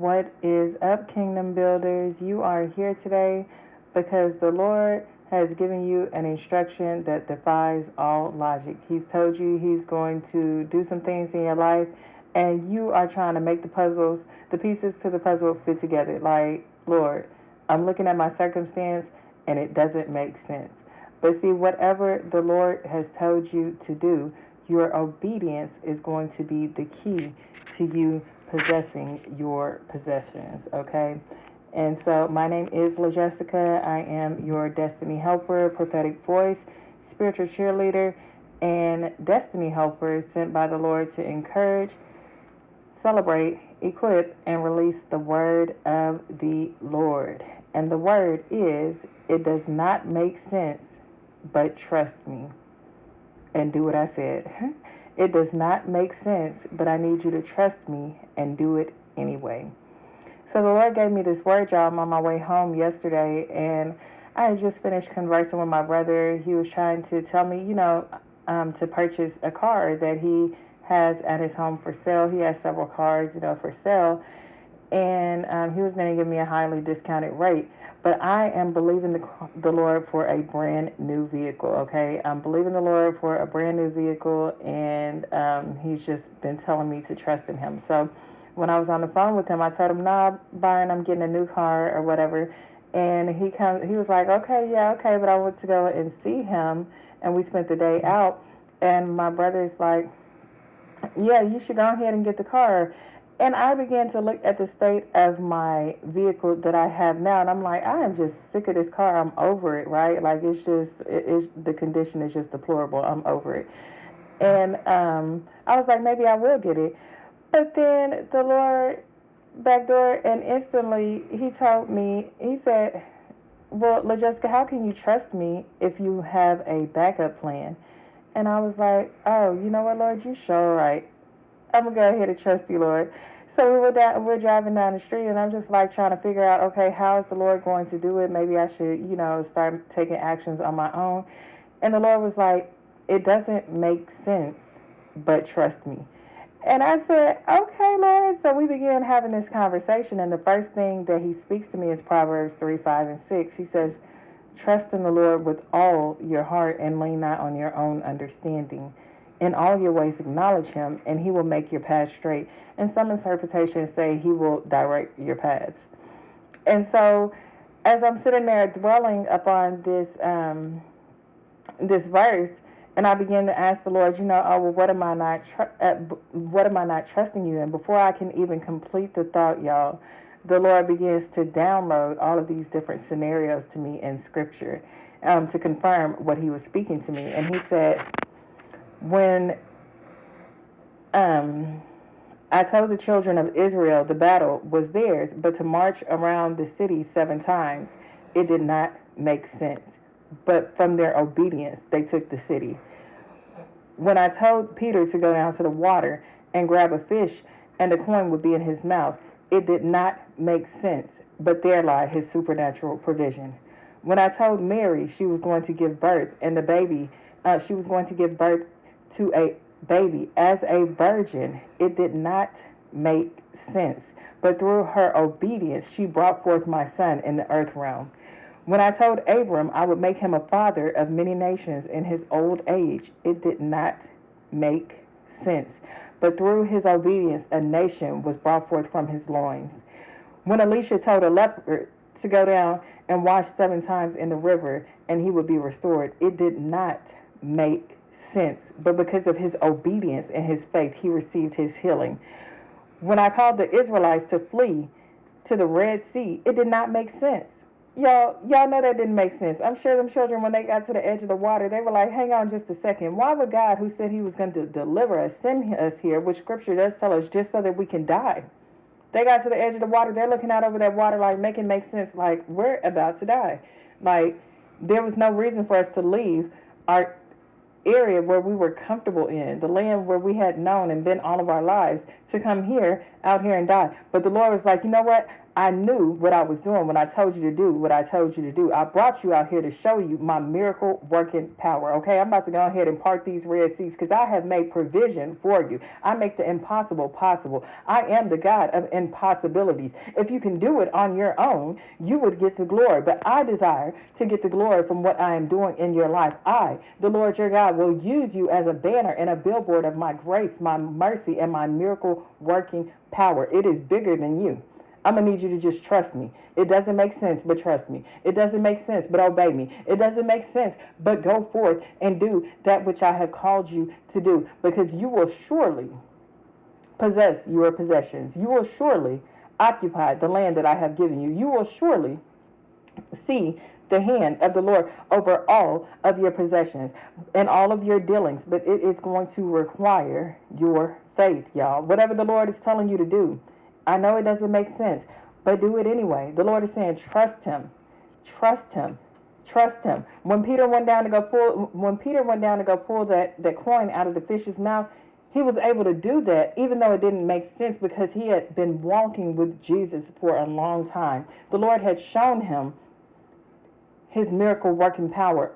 What is up, Kingdom Builders? You are here today because the Lord has given you an instruction that defies all logic. He's told you He's going to do some things in your life, and you are trying to make the pieces to the puzzle fit together. Like, Lord, I'm looking at my circumstance and it doesn't make sense. But see, whatever the Lord has told you to do, your obedience is going to be the key to you possessing your possessions, okay? And so my name is LaJessica. I am your destiny helper, prophetic voice, spiritual cheerleader, and destiny helper sent by the Lord to encourage, celebrate, equip, and release the word of the Lord. And the word is, it does not make sense, but trust me and do what I said. It does not make sense, but I need you to trust me and do it anyway. So the Lord gave me this word, y'all. I'm on my way home yesterday, and I had just finished conversing with my brother. He was trying to tell me, to purchase a car that he has at his home for sale. He has several cars, for sale. And he was going to give me a highly discounted rate. But I am believing the Lord for a brand new vehicle, okay? I'm believing the Lord for a brand new vehicle, and He's just been telling me to trust in Him. So when I was on the phone with him, I told him, nah, Byron, I'm getting a new car or whatever. And he was like, okay, yeah, okay. But I went to go and see him, and we spent the day out. And my brother's like, yeah, you should go ahead and get the car. And I began to look at the state of my vehicle that I have now, and I'm like, I am just sick of this car. I'm over it, right? Like, the condition is just deplorable. I'm over it. And I was like, maybe I will get it. But then the Lord backdoor, and instantly He told me, He said, well, LaJessica, how can you trust me if you have a backup plan? And I was like, oh, you know what, Lord, you sure right. I'm going to go ahead and trust you, Lord. So we're driving down the street, and I'm just like trying to figure out, okay, how is the Lord going to do it? Maybe I should, start taking actions on my own. And the Lord was like, it doesn't make sense, but trust me. And I said, okay, Lord. So we began having this conversation, and the first thing that He speaks to me is Proverbs 3, 5, and 6. He says, trust in the Lord with all your heart and lean not on your own understanding. In all your ways acknowledge Him, and He will make your path straight. And some interpretations say He will direct your paths. And so as I'm sitting there dwelling upon this verse, and I began to ask the Lord, what am I not trusting you in? Before I can even complete the thought, y'all, the Lord begins to download all of these different scenarios to me in Scripture to confirm what He was speaking to me. And He said, when I told the children of Israel the battle was theirs, but to march around the city 7 times, it did not make sense. But from their obedience, they took the city. When I told Peter to go down to the water and grab a fish and a coin would be in his mouth, it did not make sense. But there lay His supernatural provision. When I told Mary she was going to give birth and she was going to give birth to a baby as a virgin, it did not make sense. But through her obedience, she brought forth my son in the earth realm. When I told Abram I would make him a father of many nations in his old age, it did not make sense. But through his obedience, a nation was brought forth from his loins. When Elisha told a leper to go down and wash 7 times in the river and he would be restored, it did not make sense. But because of his obedience and his faith, he received his healing. When I called the Israelites to flee to the Red Sea, it did not make sense. Y'all know that didn't make sense. I'm sure them children, when they got to the edge of the water, they were like, hang on just a second. Why would God, who said He was going to deliver us, send us here, which Scripture does tell us, just so that we can die? They got to the edge of the water. They're looking out over that water like, make it make sense. Like, we're about to die. Like, there was no reason for us to leave our area where we were comfortable in, the land where we had known and been all of our lives, to come out here and die. But the Lord was like, you know what? I knew what I was doing when I told you to do what I told you to do. I brought you out here to show you my miracle working power. Okay, I'm about to go ahead and part these Red Seas because I have made provision for you. I make the impossible possible. I am the God of impossibilities. If you can do it on your own, you would get the glory. But I desire to get the glory from what I am doing in your life. I, the Lord your God, will use you as a banner and a billboard of my grace, my mercy, and my miracle working power. It is bigger than you. I'm going to need you to just trust me. It doesn't make sense, but trust me. It doesn't make sense, but obey me. It doesn't make sense, but go forth and do that which I have called you to do, because you will surely possess your possessions. You will surely occupy the land that I have given you. You will surely see the hand of the Lord over all of your possessions and all of your dealings, but it is going to require your faith, y'all. Whatever the Lord is telling you to do, I know it doesn't make sense, but do it anyway. The Lord is saying, trust him, trust him, trust him. When Peter went down to go pull that coin out of the fish's mouth, he was able to do that, even though it didn't make sense, because he had been walking with Jesus for a long time. The Lord had shown him his miracle working power